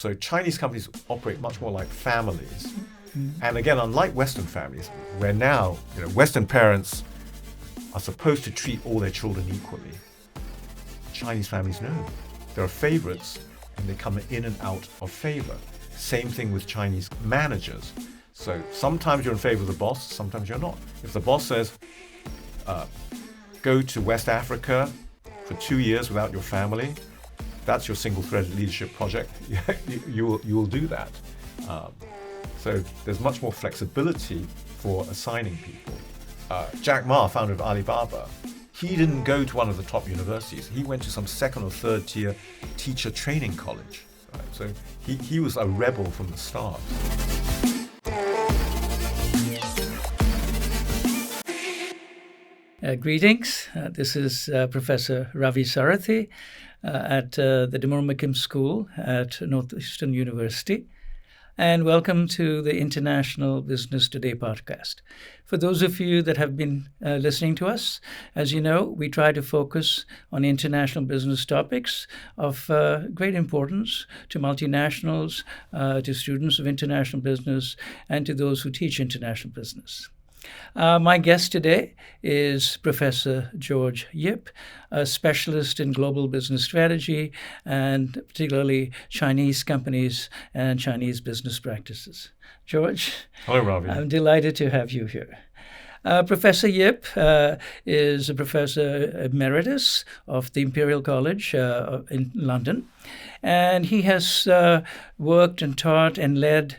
So Chinese companies operate much more like families. And again, unlike Western families, where now Western parents are supposed to treat all their children equally, Chinese families no. There are favorites, and they come in and out of favor. Same thing with Chinese managers. So sometimes you're in favor of the boss, sometimes you're not. If the boss says, go to West Africa for 2 years without your family, that's your single-threaded leadership project. you will do that. So there's much more flexibility for assigning people. Jack Ma, founder of Alibaba, he didn't go to one of the top universities. He went to some second or third tier teacher training college. Right? So he was a rebel from the start. Greetings. This is Professor Ravi Sarathy at the D'Amore McKim School at Northeastern University. And welcome to the International Business Today podcast. For those of you that have been listening to us, as you know, we try to focus on international business topics of great importance to multinationals, to students of international business, and to those who teach international business. My guest today is Professor George Yip, a specialist in global business strategy and particularly Chinese companies and Chinese business practices. George, hello, Ravi. I'm delighted to have you here. Professor Yip is a professor emeritus of the Imperial College in London, and he has worked and taught and led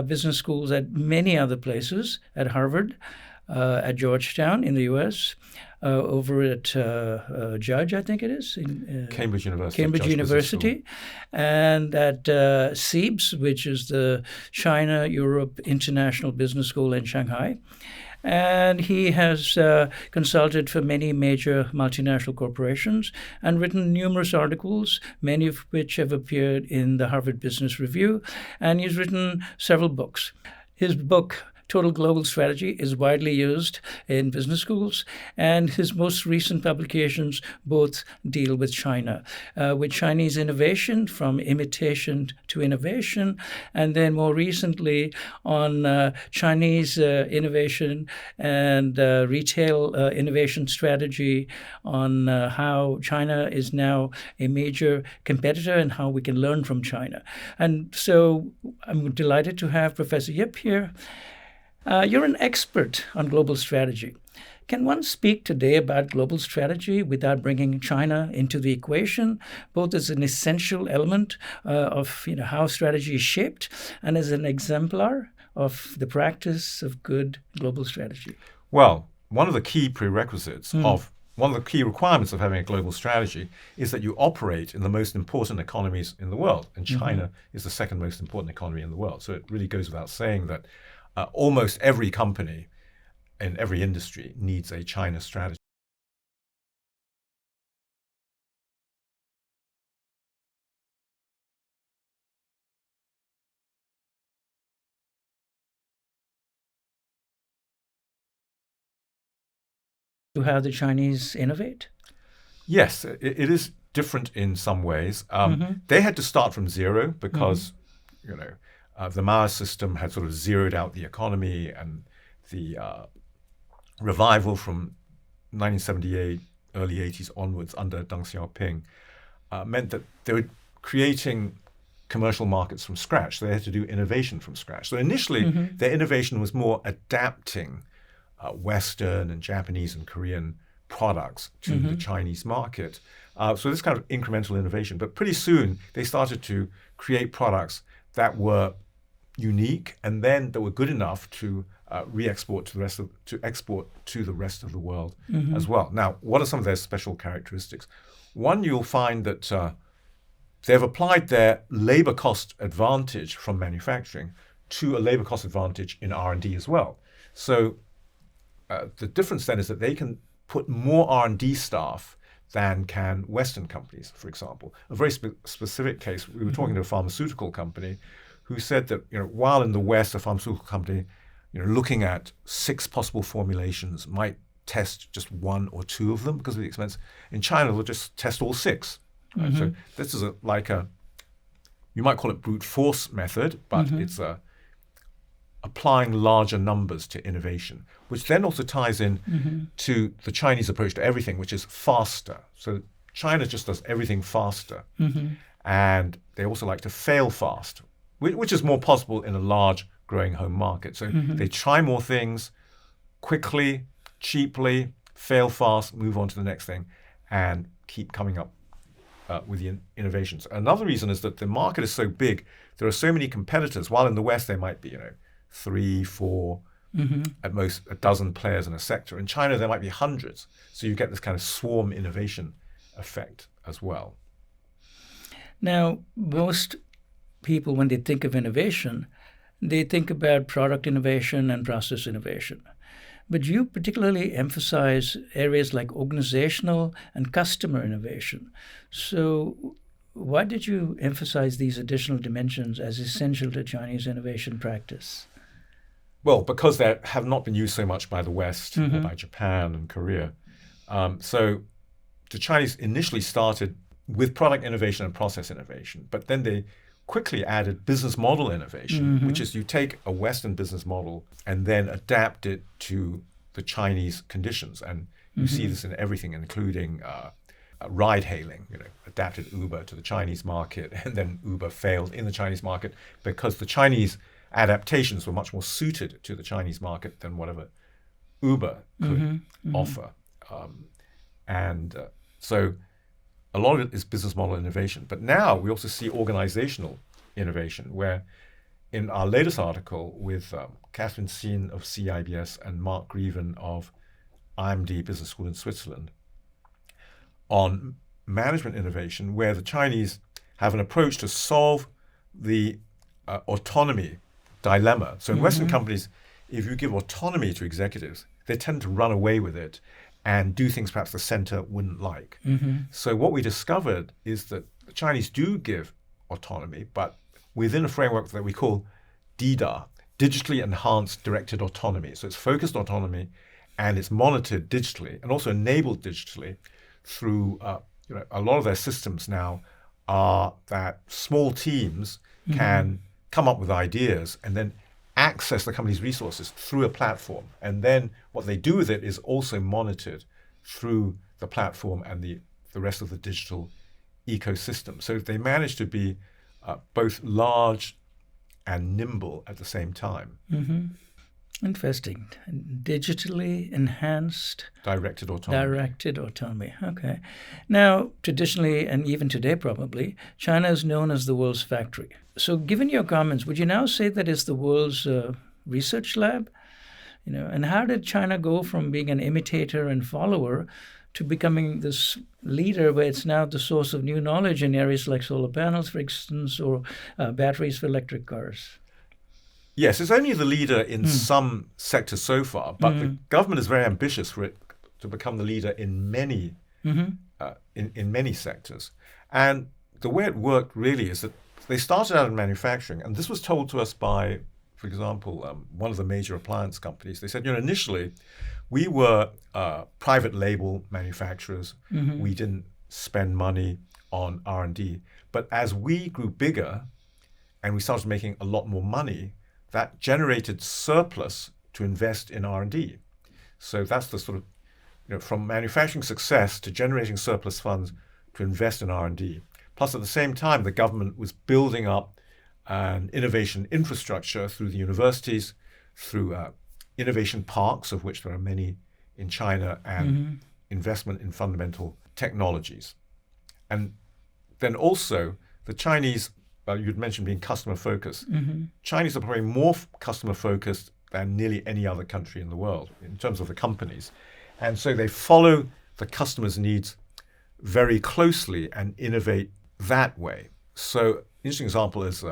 business schools at many other places, at Harvard, at Georgetown in the U.S., over at Judge, I think it is, in Cambridge University. Cambridge University, and at CEIBS, which is the China-Europe International Business School in Shanghai. And he has consulted for many major multinational corporations and written numerous articles, many of which have appeared in the Harvard Business Review. And he's written several books. His book, Total Global Strategy, is widely used in business schools, and his most recent publications both deal with China, with Chinese innovation from imitation to innovation, and then more recently on Chinese innovation and retail innovation strategy on how China is now a major competitor and how we can learn from China. And so I'm delighted to have Professor Yip here. You're an expert on global strategy. Can one speak today about global strategy without bringing China into the equation, both as an essential element of how strategy is shaped and as an exemplar of the practice of good global strategy? Well, one of the key prerequisites one of the key requirements of having a global strategy is that you operate in the most important economies in the world. And China is the second most important economy in the world. So it really goes without saying that almost every company in every industry needs a China strategy. To how the Chinese innovate? Yes, it is different in some ways. They had to start from zero because, the Mao system had sort of zeroed out the economy, and the revival from 1978, early 80s onwards under Deng Xiaoping meant that they were creating commercial markets from scratch. So they had to do innovation from scratch. So initially, their innovation was more adapting Western and Japanese and Korean products to the Chinese market. So this kind of incremental innovation. But pretty soon, they started to create products that were unique and then that were good enough to export to the rest of the world as well. Now, what are some of their special characteristics? One, you'll find that they've applied their labor cost advantage from manufacturing to a labor cost advantage in R&D as well. So the difference then is that they can put more R&D staff than can Western companies, for example. A very specific case, we were talking to a pharmaceutical company who said that while in the West, a pharmaceutical company looking at 6 possible formulations might test just 1 or 2 of them because of the expense. In China, they'll just test all 6. Right? So this is like a you might call it brute force method, but it's applying larger numbers to innovation, which then also ties in to the Chinese approach to everything, which is faster. So China just does everything faster. And they also like to fail fast, which is more possible in a large growing home market. So they try more things quickly, cheaply, fail fast, move on to the next thing, and keep coming up with the innovations. Another reason is that the market is so big, there are so many competitors. While in the West there might be, 3, 4, at most a dozen players in a sector. In China there might be hundreds. So you get this kind of swarm innovation effect as well. Now, most people, when they think of innovation, they think about product innovation and process innovation. But you particularly emphasize areas like organizational and customer innovation. So why did you emphasize these additional dimensions as essential to Chinese innovation practice? Well, because they have not been used so much by the West or by Japan and Korea. So the Chinese initially started with product innovation and process innovation, but then they quickly added business model innovation, which is you take a Western business model and then adapt it to the Chinese conditions. And you see this in everything, including ride hailing, adapted Uber to the Chinese market, and then Uber failed in the Chinese market because the Chinese adaptations were much more suited to the Chinese market than whatever Uber could offer. So a lot of it is business model innovation. But now we also see organizational innovation, where in our latest article with Catherine Seen of CEIBS and Mark Grieven of IMD Business School in Switzerland on management innovation, where the Chinese have an approach to solve the autonomy dilemma. So in Western companies, if you give autonomy to executives, they tend to run away with it and do things perhaps the center wouldn't like. So what we discovered is that the Chinese do give autonomy, but within a framework that we call DIDA, digitally enhanced directed autonomy. So it's focused autonomy, and it's monitored digitally and also enabled digitally through, a lot of their systems now are that small teams can come up with ideas and then access the company's resources through a platform. And then what they do with it is also monitored through the platform and the rest of the digital ecosystem. So they manage to be both large and nimble at the same time. Interesting. Digitally enhanced. Directed autonomy. Okay. Now, traditionally, and even today probably, China is known as the world's factory. So given your comments, would you now say that it's the world's research lab? And how did China go from being an imitator and follower to becoming this leader where it's now the source of new knowledge in areas like solar panels, for instance, or batteries for electric cars? Yes, it's only the leader in some sectors so far, but the government is very ambitious for it to become the leader in many in many sectors. And the way it worked really is that they started out in manufacturing, and this was told to us by, for example, one of the major appliance companies. They said, initially we were private label manufacturers. We didn't spend money on R&D. But as we grew bigger and we started making a lot more money, that generated surplus to invest in R&D. So that's the sort of, from manufacturing success to generating surplus funds to invest in R&D. Plus, at the same time, the government was building up an innovation infrastructure through the universities, through innovation parks, of which there are many in China, and investment in fundamental technologies. And then also the Chinese, you'd mentioned being customer focused. Chinese are probably more customer focused than nearly any other country in the world in terms of the companies. And so they follow the customer's needs very closely and innovate that way. So an interesting example is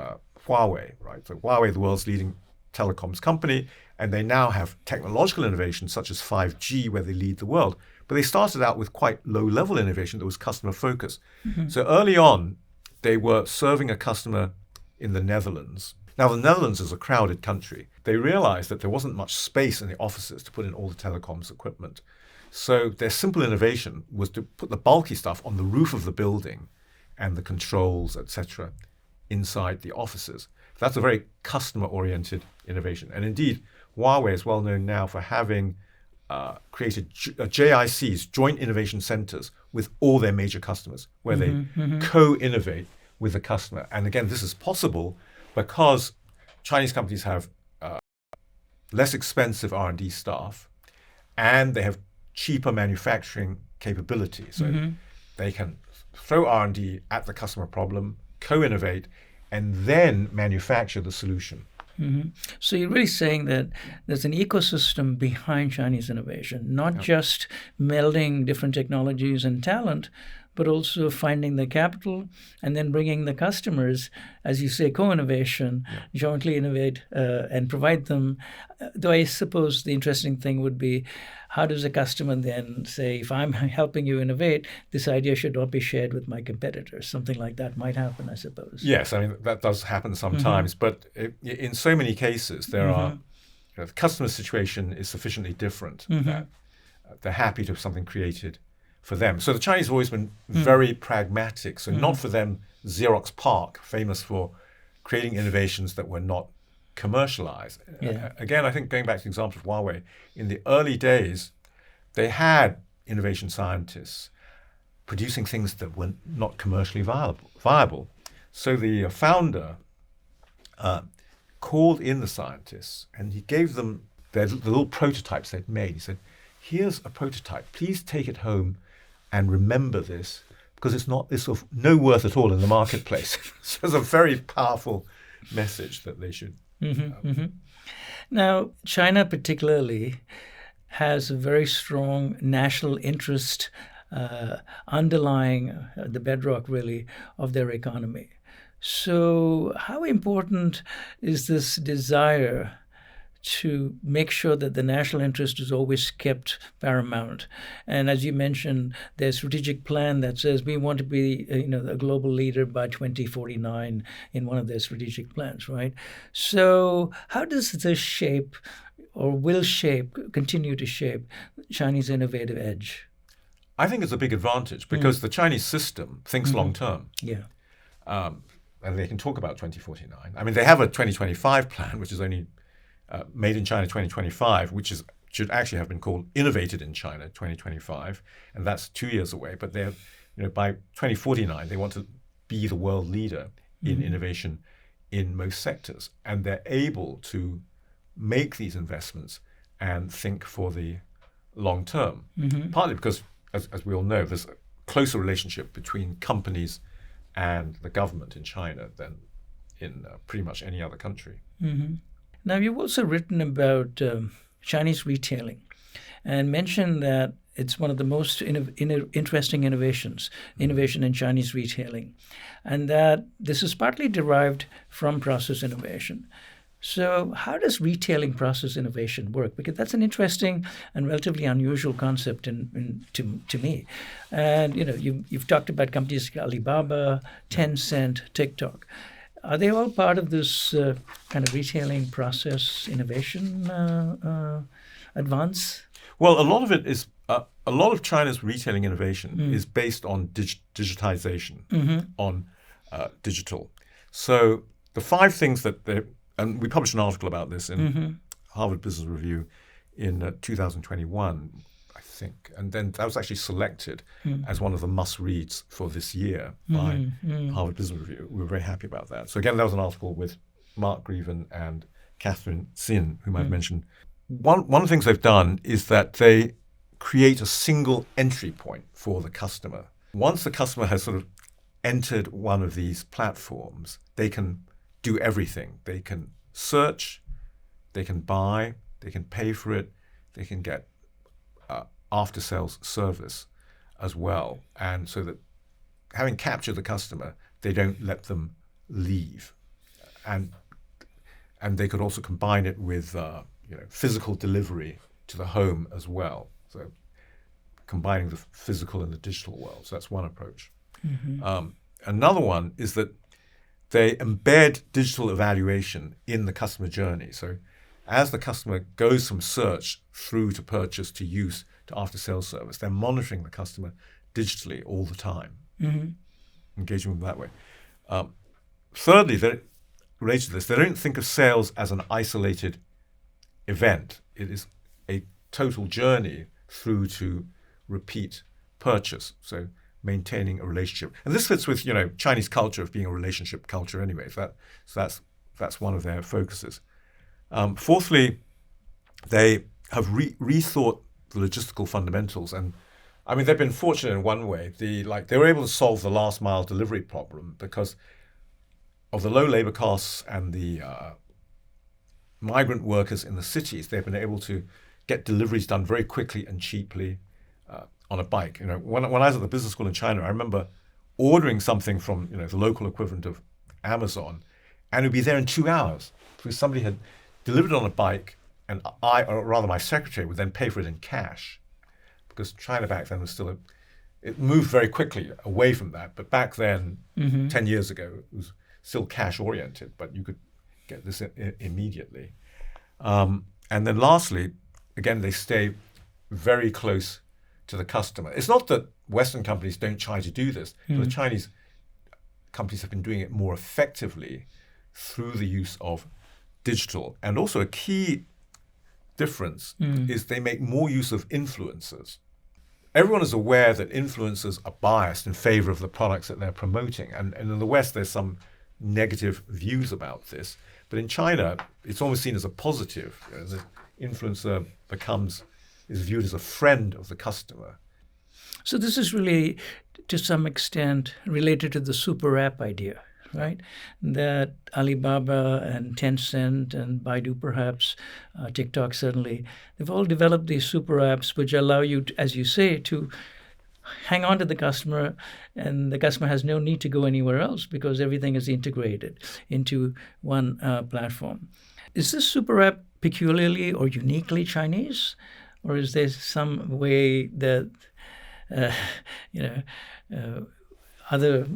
Huawei, right? So Huawei, the world's leading telecoms company, and they now have technological innovations such as 5G where they lead the world. But they started out with quite low-level innovation that was customer focused. So early on, they were serving a customer in the Netherlands. Now, the Netherlands is a crowded country. They realized that there wasn't much space in the offices to put in all the telecoms equipment. So their simple innovation was to put the bulky stuff on the roof of the building and the controls, etc., inside the offices. That's a very customer-oriented innovation. And indeed, Huawei is well known now for having created JICs, Joint Innovation Centers, with all their major customers, where they co-innovate with the customer. And again, this is possible because Chinese companies have less expensive R&D staff, and they have cheaper manufacturing capability. So they can throw R&D at the customer problem, co-innovate, and then manufacture the solution. So you're really saying that there's an ecosystem behind Chinese innovation, not just melding different technologies and talent, but also finding the capital and then bringing the customers, as you say, co-innovation, jointly innovate and provide them. Though I suppose the interesting thing would be, how does a customer then say, if I'm helping you innovate, this idea should not be shared with my competitors? Something like that might happen, I suppose. Yes, I mean, that does happen sometimes. But in so many cases, there are, the customer situation is sufficiently different that they're happy to have something created for them. So the Chinese have always been very pragmatic. So not for them, Xerox PARC, famous for creating innovations that were not commercialized. Again, I think going back to the example of Huawei, in the early days, they had innovation scientists producing things that were not commercially viable. So the founder called in the scientists and he gave them the little prototypes they'd made. He said, here's a prototype. Please take it home and remember this, because it's of no worth at all in the marketplace. So it's a very powerful message that they should. Now, China particularly has a very strong national interest underlying the bedrock, really, of their economy. So how important is this desire to make sure that the national interest is always kept paramount? And as you mentioned, there's a strategic plan that says we want to be a global leader by 2049 in one of their strategic plans, right? So how does this shape or continue to shape Chinese innovative edge? I think it's a big advantage because the Chinese system thinks long term. And they can talk about 2049. I mean, they have a 2025 plan, which is only Made in China 2025, which should actually have been called Innovated in China 2025, and that's 2 years away. But they're, by 2049, they want to be the world leader in innovation in most sectors, and they're able to make these investments and think for the long term. Partly because, as we all know, there's a closer relationship between companies and the government in China than in pretty much any other country. Now, you've also written about Chinese retailing and mentioned that it's one of the most interesting innovation in Chinese retailing, and that this is partly derived from process innovation. So how does retailing process innovation work? Because that's an interesting and relatively unusual concept to me. And you've talked about companies like Alibaba, Tencent, TikTok. Are they all part of this kind of retailing process innovation advance? Well, a lot of it is a lot of China's retailing innovation is based on digitization, on digital. So the 5 things that and we published an article about this in Harvard Business Review in 2021, I think, and then that was actually selected as one of the must-reads for this year by Harvard Business Review. We were very happy about that. So again, that was an article with Mark Grieven and Catherine Sin, whom I've mentioned. One of the things they've done is that they create a single entry point for the customer. Once the customer has sort of entered one of these platforms, they can do everything. They can search, they can buy, they can pay for it, they can get after-sales service as well. And so that having captured the customer, they don't let them leave. And they could also combine it with physical delivery to the home as well. So combining the physical and the digital world. So that's one approach. Another one is that they embed digital evaluation in the customer journey. So as the customer goes from search through to purchase to use to after-sales service, they're monitoring the customer digitally all the time, engaging with them that way. thirdly, related to this, they don't think of sales as an isolated event. It is a total journey through to repeat purchase. So maintaining a relationship, and this fits with Chinese culture of being a relationship culture anyway. So that's one of their focuses. Fourthly, they have rethought the logistical fundamentals, and I mean they've been fortunate in one way. They were able to solve the last mile delivery problem because of the low labor costs and the migrant workers in the cities. They've been able to get deliveries done very quickly and cheaply on a bike. When I was at the business school in China, I remember ordering something from the local equivalent of Amazon, and it would be there in 2 hours because somebody had delivered it on a bike, and or rather my secretary, would then pay for it in cash, because China back then was still it moved very quickly away from that. But back then, 10 years ago, it was still cash oriented, but you could get this immediately. And then lastly, again, they stay very close to the customer. It's not that Western companies don't try to do this, but the Chinese companies have been doing it more effectively through the use of digital. And also a key difference is they make more use of influencers. Everyone is aware that influencers are biased in favor of the products that they're promoting. And in the West, there's some negative views about this. But in China, it's almost seen as a positive. The influencer is viewed as a friend of the customer. So this is really, to some extent, related to the super app idea, right? That Alibaba and Tencent and Baidu perhaps, TikTok certainly, they've all developed these super apps which allow you, as you say, to hang on to the customer, and the customer has no need to go anywhere else because everything is integrated into one platform. Is this super app peculiarly or uniquely Chinese? Or is there some way that other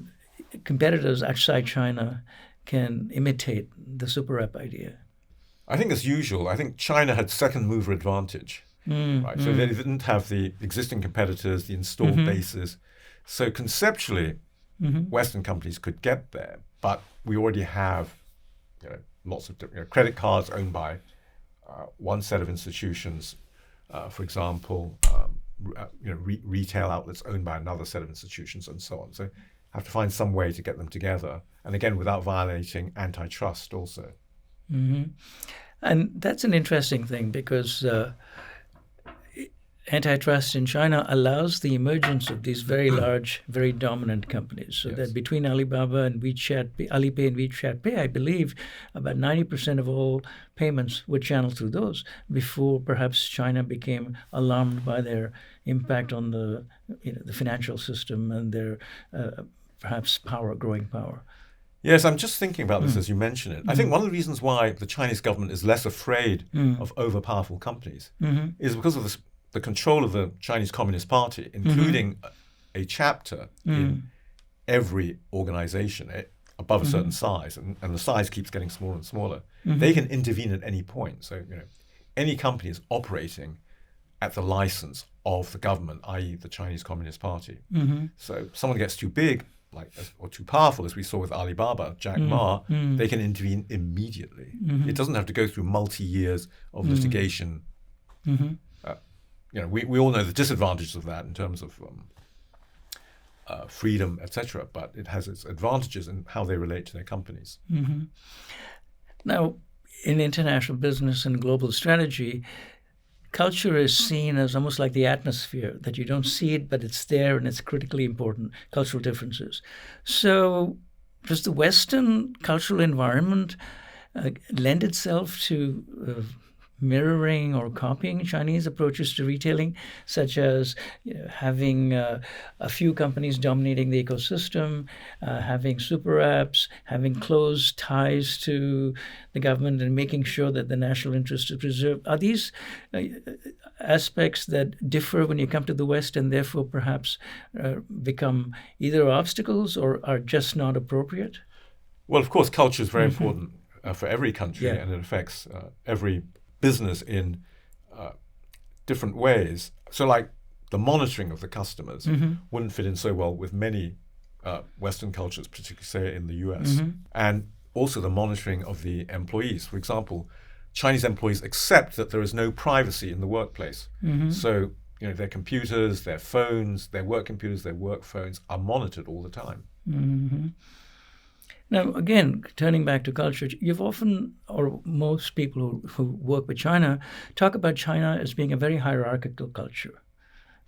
competitors outside China can imitate the super app idea? I think as usual, I think China had second mover advantage. Right? So they didn't have the existing competitors, the installed bases. So conceptually, Western companies could get there, but we already have lots of different credit cards owned by one set of institutions. For example, retail outlets owned by another set of institutions, and so on. So have to find some way to get them together, and again, without violating antitrust also. And that's an interesting thing because antitrust in China allows the emergence of these very large, very dominant companies. So that between Alibaba and WeChat, Alipay and WeChat Pay, I believe about 90% of all payments were channeled through those before perhaps China became alarmed by their impact on the financial system and their perhaps growing power. Yes, I'm just thinking about this as you mention it. I think one of the reasons why the Chinese government is less afraid of overpowerful companies is because of the control of the Chinese Communist Party, including a chapter in every organization above a certain size, and the size keeps getting smaller and smaller. They can intervene at any point. So any company is operating at the license of the government, i.e. the Chinese Communist Party. So if someone gets too big, or too powerful, as we saw with Alibaba, Jack Ma, they can intervene immediately. It doesn't have to go through multi-years of litigation. We all know the disadvantages of that in terms of freedom, etc. But it has its advantages in how they relate to their companies. Now, in international business and global strategy, culture is seen as almost like the atmosphere, that you don't see it, but it's there and it's critically important, cultural differences. So does the Western cultural environment lend itself to mirroring or copying Chinese approaches to retailing, such as having a few companies dominating the ecosystem, having super apps, having close ties to the government, and making sure that the national interest is preserved? Are these aspects that differ when you come to the West and therefore perhaps become either obstacles or are just not appropriate? Well, of course, culture is very important for every country, and it affects every business in different ways. So like the monitoring of the customers wouldn't fit in so well with many Western cultures, particularly say in the US, and also the monitoring of the employees. For example, Chinese employees accept that there is no privacy in the workplace. So their computers, their phones, their work computers, their work phones are monitored all the time. Now, again, turning back to culture, you've often, or most people who work with China, talk about China as being a very hierarchical culture.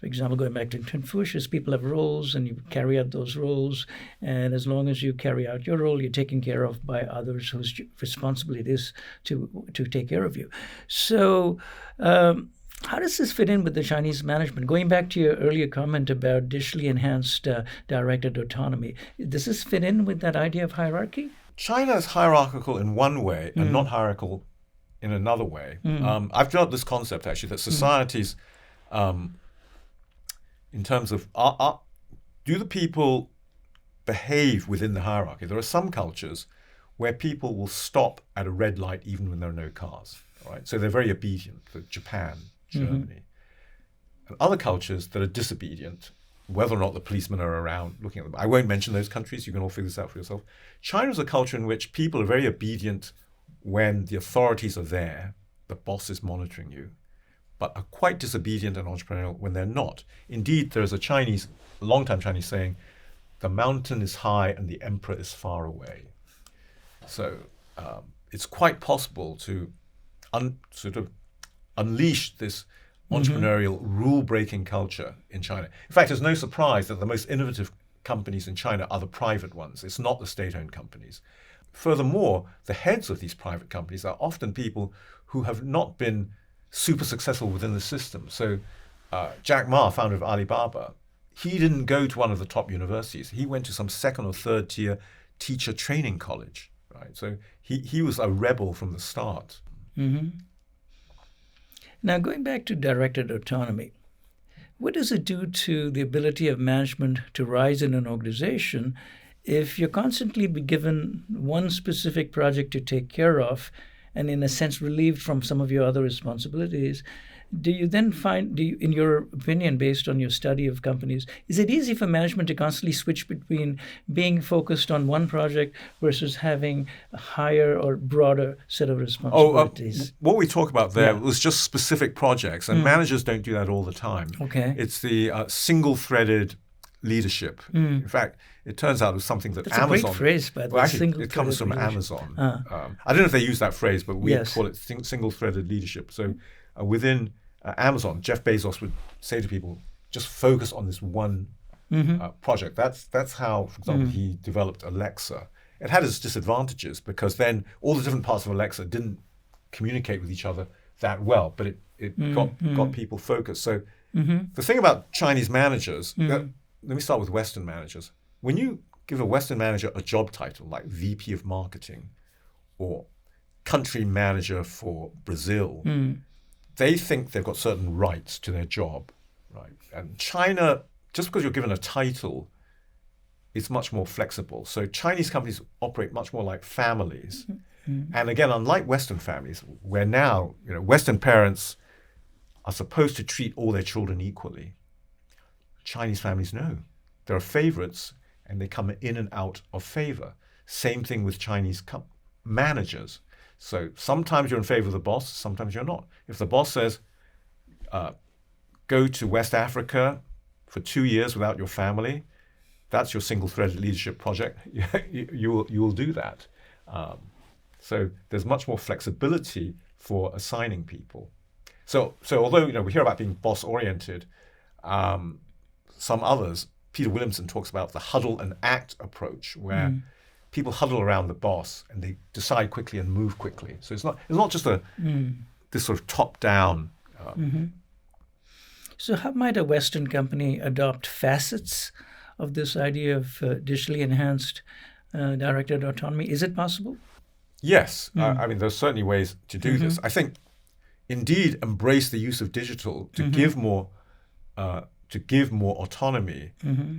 For example, going back to Confucius, people have roles and you carry out those roles. And as long as you carry out your role, you're taken care of by others whose responsibility it is to take care of you. So how does this fit in with the Chinese management? Going back to your earlier comment about digitally enhanced directed autonomy, does this fit in with that idea of hierarchy? China is hierarchical in one way and not hierarchical in another way. I've developed this concept, actually, that societies... in terms of, do the people behave within the hierarchy? There are some cultures where people will stop at a red light even when there are no cars, right? So they're very obedient, like Japan, Germany. And other cultures that are disobedient, whether or not the policemen are around looking at them. I won't mention those countries. You can all figure this out for yourself. China is a culture in which people are very obedient when the authorities are there, the boss is monitoring you, but are quite disobedient and entrepreneurial when they're not. Indeed, there's a long-time Chinese saying, the mountain is high and the emperor is far away. So it's quite possible to sort of unleash this entrepreneurial, rule-breaking culture in China. In fact, it's no surprise that the most innovative companies in China are the private ones. It's not the state-owned companies. Furthermore, the heads of these private companies are often people who have not been super successful within the system. So Jack Ma, founder of Alibaba, he didn't go to one of the top universities. He went to some second or third tier teacher training college, right? So he was a rebel from the start. Now, going back to directed autonomy, what does it do to the ability of management to rise in an organization if you're constantly be given one specific project to take care of and in a sense relieved from some of your other responsibilities? Do you then find, in your opinion, based on your study of companies, is it easy for management to constantly switch between being focused on one project versus having a higher or broader set of responsibilities? What we talk about there was just specific projects, and managers don't do that all the time. Okay. It's the single-threaded leadership. In fact, it turns out it was something that Amazon... That's a great phrase, by the way. Actually, it comes from Amazon. I don't know if they use that phrase, but we call it single-threaded leadership. So within Amazon, Jeff Bezos would say to people, just focus on this one project. That's how, for example, he developed Alexa. It had its disadvantages because then all the different parts of Alexa didn't communicate with each other that well, but it got people focused. So the thing about Chinese managers, let me start with Western managers. When you give a Western manager a job title like VP of Marketing or country manager for Brazil, they think they've got certain rights to their job, right? And China, just because you're given a title, it's much more flexible. So Chinese companies operate much more like families. And again, unlike Western families, where now, Western parents are supposed to treat all their children equally, Chinese families know. There are favorites, and they come in and out of favor. Same thing with Chinese managers. So sometimes you're in favor of the boss, sometimes you're not. If the boss says, go to West Africa for 2 years without your family, that's your single-threaded leadership project. You will do that. So there's much more flexibility for assigning people. So although we hear about being boss-oriented, some others, Peter Williamson talks about the huddle and act approach, where people huddle around the boss and they decide quickly and move quickly. So it's not just this sort of top-down. So how might a Western company adopt facets of this idea of digitally enhanced directed autonomy? Is it possible? Yes. I mean, there's certainly ways to do this. I think, indeed, embrace the use of digital to give more autonomy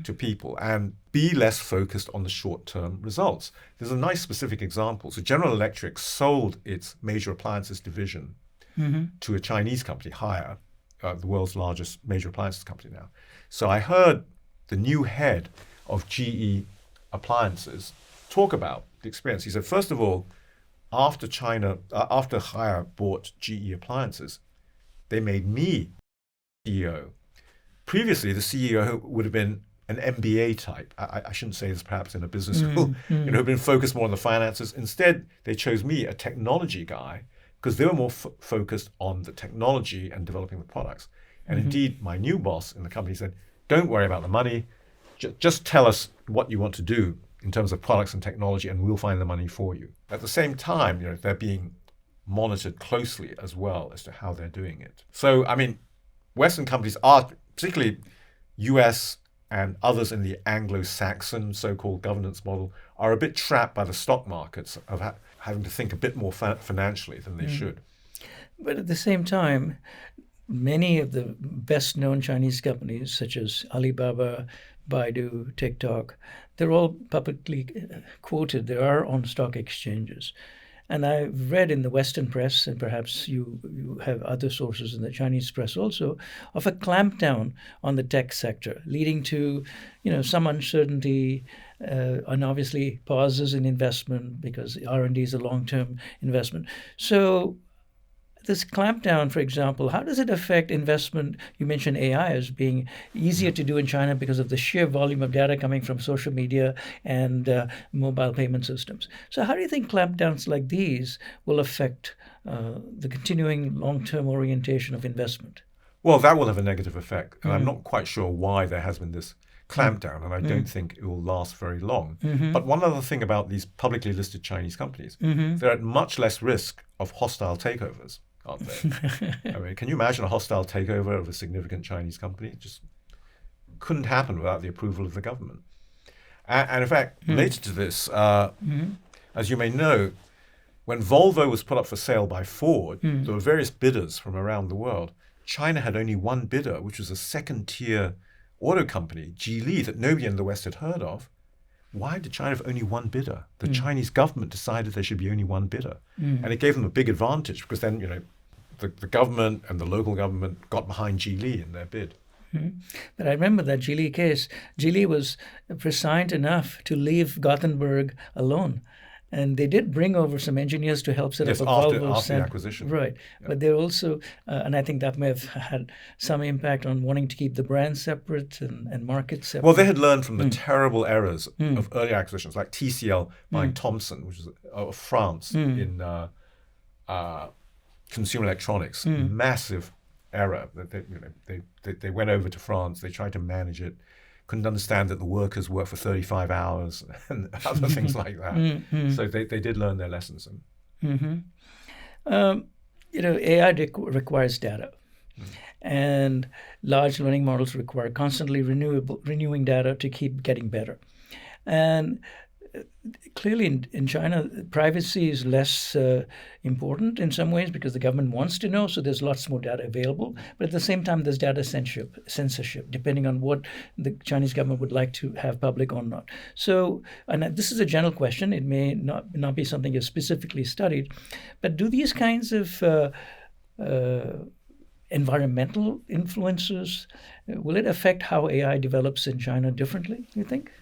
to people and be less focused on the short-term results. There's a nice specific example. So General Electric sold its major appliances division to a Chinese company, Haier, the world's largest major appliances company now. So I heard the new head of GE appliances, talk about the experience. He said, first of all, after Haier bought GE appliances, they made me CEO. Previously, the CEO would have been an MBA type. I shouldn't say this perhaps in a business school, been focused more on the finances. Instead, they chose me, a technology guy, because they were more focused on the technology and developing the products. And indeed, my new boss in the company said, don't worry about the money. Just tell us what you want to do in terms of products and technology, and we'll find the money for you. At the same time, they're being monitored closely as well as to how they're doing it. So, I mean, Western companies are, particularly US and others in the Anglo-Saxon so-called governance model, are a bit trapped by the stock markets of having to think a bit more financially than they should. But at the same time, many of the best-known Chinese companies, such as Alibaba, Baidu, TikTok, they're all publicly quoted. They are on stock exchanges. And I've read in the Western press, and perhaps you have other sources in the Chinese press also, of a clampdown on the tech sector, leading to, some uncertainty and obviously pauses in investment because R&D is a long-term investment. So this clampdown, for example, how does it affect investment? You mentioned AI as being easier to do in China because of the sheer volume of data coming from social media and mobile payment systems. So how do you think clampdowns like these will affect the continuing long-term orientation of investment? Well, that will have a negative effect. And I'm not quite sure why there has been this clampdown, and I don't think it will last very long. But one other thing about these publicly listed Chinese companies, they're at much less risk of hostile takeovers, aren't they? I mean, can you imagine a hostile takeover of a significant Chinese company? It just couldn't happen without the approval of the government. And in fact, related to this, as you may know, when Volvo was put up for sale by Ford, there were various bidders from around the world. China had only one bidder, which was a second-tier auto company, Geely, that nobody in the West had heard of. Why did China have only one bidder? The Chinese government decided there should be only one bidder. And it gave them a big advantage because then, the government and the local government got behind Geely in their bid. But I remember that Geely case. Geely was prescient enough to leave Gothenburg alone. And they did bring over some engineers to help set up a Volvo after the acquisition. Right. Yeah. But they're also, and I think that may have had some impact on wanting to keep the brand separate and market separate. Well, they had learned from the terrible errors of early acquisitions, like TCL buying Thomson, which is of France in consumer electronics. Massive error. They went over to France. They tried to manage it. Couldn't understand that the workers work for 35 hours and other things like that. So they did learn their lessons. AI requires data. And large learning models require constantly renewing data to keep getting better. And clearly in China, privacy is less important in some ways because the government wants to know, so there's lots more data available. But at the same time, there's data censorship, depending on what the Chinese government would like to have public or not. So, and this is a general question. It may not be something you've specifically studied, but do these kinds of environmental influences, will it affect how AI develops in China differently, you think?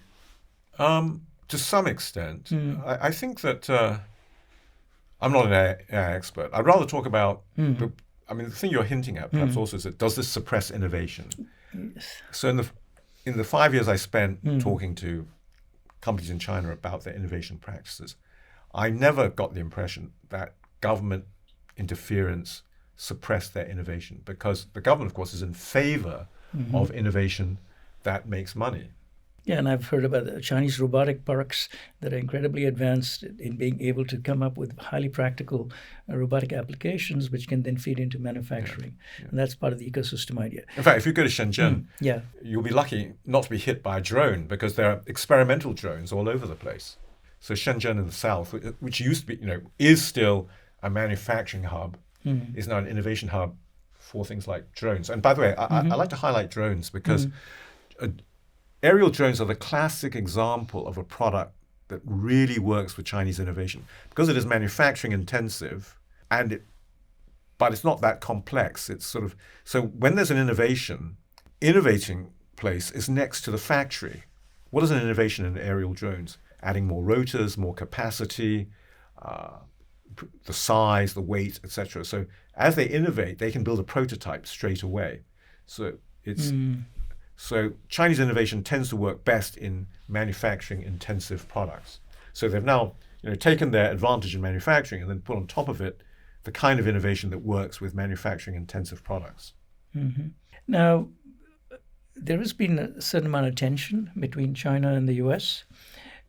To some extent. I think that I'm not an AI expert. I'd rather talk about, the thing you're hinting at perhaps also is that does this suppress innovation? Yes. So in the 5 years I spent talking to companies in China about their innovation practices, I never got the impression that government interference suppressed their innovation, because the government, of course, is in favor of innovation that makes money. Yeah, and I've heard about the Chinese robotic parks that are incredibly advanced in being able to come up with highly practical robotic applications, which can then feed into manufacturing. Yeah. And that's part of the ecosystem idea. In fact, if you go to Shenzhen, you'll be lucky not to be hit by a drone, because there are experimental drones all over the place. So Shenzhen in the south, which used to be, is still a manufacturing hub, is now an innovation hub for things like drones. And by the way, I like to highlight drones because aerial drones are the classic example of a product that really works with Chinese innovation, because it is manufacturing intensive, but it's not that complex. It's sort of, so when there's an innovating place is next to the factory, what is an innovation in aerial drones? Adding more rotors, more capacity, the size, the weight, etc. So as they innovate, they can build a prototype straight away. So so Chinese innovation tends to work best in manufacturing intensive products. So they've now taken their advantage in manufacturing and then put on top of it the kind of innovation that works with manufacturing intensive products. Mm-hmm. Now, there has been a certain amount of tension between China and the US,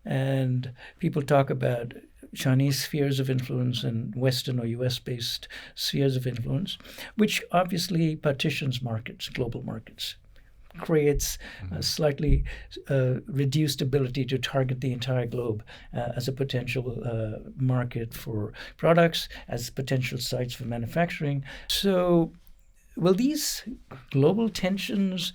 and people talk about Chinese spheres of influence and Western or US-based spheres of influence, which obviously partitions markets, global markets, creates a slightly reduced ability to target the entire globe as a potential market for products, as potential sites for manufacturing. So will these global tensions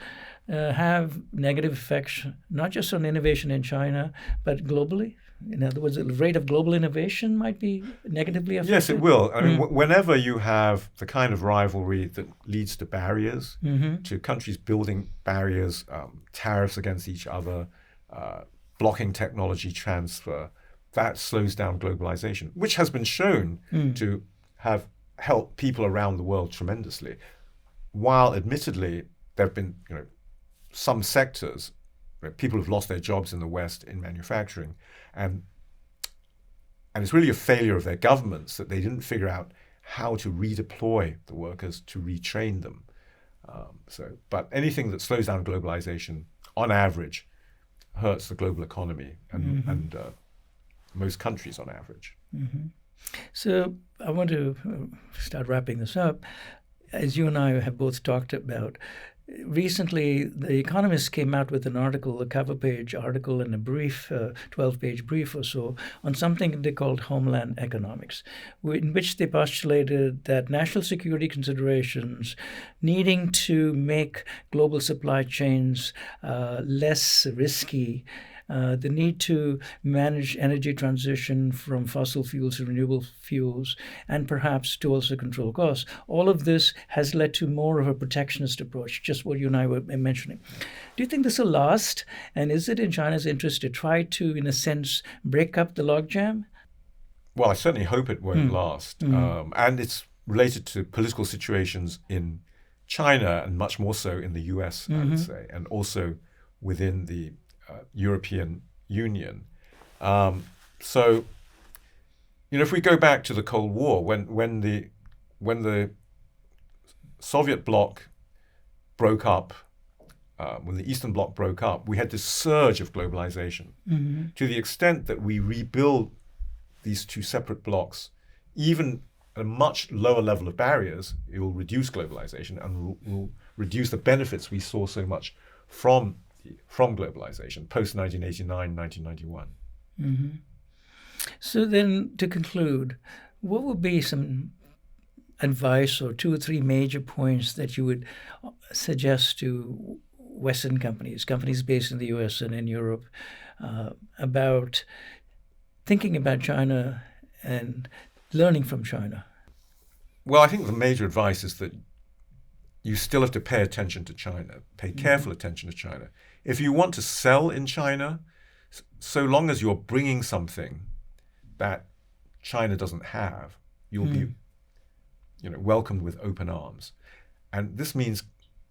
have negative effects, not just on innovation in China, but globally? In other words, the rate of global innovation might be negatively affected? Yes, it will. I mean, whenever you have the kind of rivalry that leads to barriers, to countries building barriers, tariffs against each other, blocking technology transfer, that slows down globalization, which has been shown to have helped people around the world tremendously. While admittedly, there have been some sectors where people have lost their jobs in the West in manufacturing, and it's really a failure of their governments that they didn't figure out how to redeploy the workers to retrain them. But anything that slows down globalization, on average, hurts the global economy and most countries on average. So I want to start wrapping this up. As you and I have both talked about, recently, The Economist came out with an article, a cover page article and a brief, 12-page brief or so, on something they called Homeland economics, in which they postulated that national security considerations needing to make global supply chains less risky, the need to manage energy transition from fossil fuels to renewable fuels, and perhaps to also control costs. All of this has led to more of a protectionist approach, just what you and I were mentioning. Do you think this will last? And is it in China's interest to try to, in a sense, break up the logjam? Well, I certainly hope it won't last. And it's related to political situations in China and much more so in the US, I would say, and also within the European Union. So, if we go back to the Cold War, when the Soviet bloc broke up, when the Eastern Bloc broke up, we had this surge of globalization to the extent that we rebuild these two separate blocks, even at a much lower level of barriers. It will reduce globalization and will reduce the benefits we saw so much from globalization post 1989, 1991. So then, to conclude, what would be some advice or 2 or 3 major points that you would suggest to Western companies based in the US and in Europe, about thinking about China and learning from China? Well, I think the major advice is that you still have to pay attention to China, pay careful attention to China. If you want to sell in China, so long as you're bringing something that China doesn't have, you'll be welcomed with open arms. And this means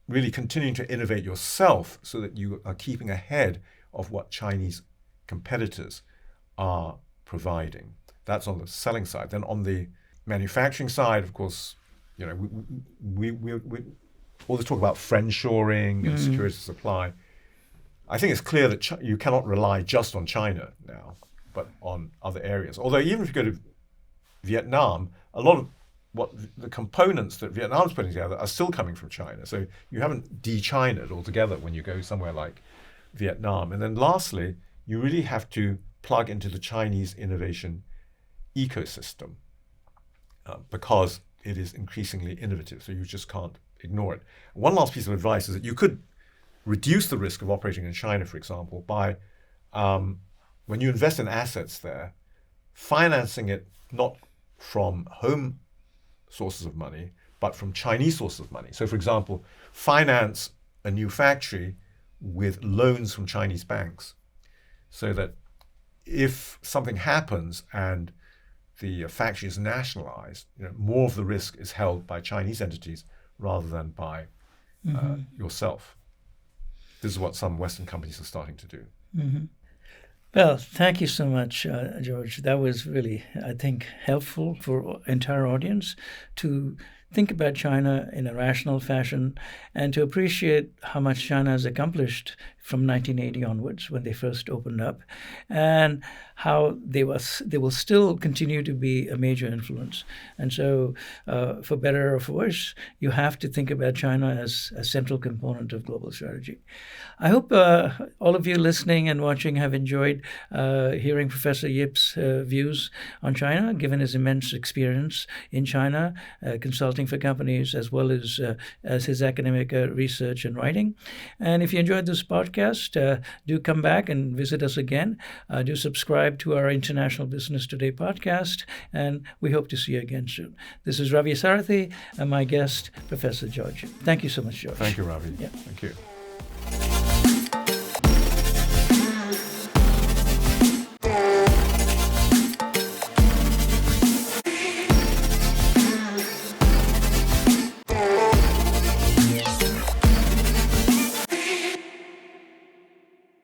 really continuing to innovate yourself so that you are keeping ahead of what Chinese competitors are providing. That's on the selling side. Then on the manufacturing side, of course, we all this talk about friendshoring and security of supply. I think it's clear that you cannot rely just on China now, but on other areas. Although even if you go to Vietnam, a lot of what the components that Vietnam's putting together are still coming from China. So you haven't de-China'd altogether when you go somewhere like Vietnam. And then lastly, you really have to plug into the Chinese innovation ecosystem because it is increasingly innovative. So you just can't ignore it. One last piece of advice is that you could reduce the risk of operating in China, for example, by when you invest in assets there, financing it not from home sources of money, but from Chinese sources of money. So, for example, finance a new factory with loans from Chinese banks so that if something happens and the factory is nationalized, more of the risk is held by Chinese entities rather than by yourself. This is what some Western companies are starting to do. Mm-hmm. Well, thank you so much, George. That was really, I think, helpful for entire audience to think about China in a rational fashion and to appreciate how much China has accomplished from 1980 onwards when they first opened up, and how they will still continue to be a major influence. And so, for better or for worse, you have to think about China as a central component of global strategy. I hope all of you listening and watching have enjoyed hearing Professor Yip's views on China, given his immense experience in China, consulting for companies, as well as his academic research and writing. And if you enjoyed this podcast, do come back and visit us again. Do subscribe to our International Business Today podcast, and we hope to see you again soon. This is Ravi Sarathi and my guest, Professor George. Thank you so much, George. Thank you, Ravi. Yeah. Thank you.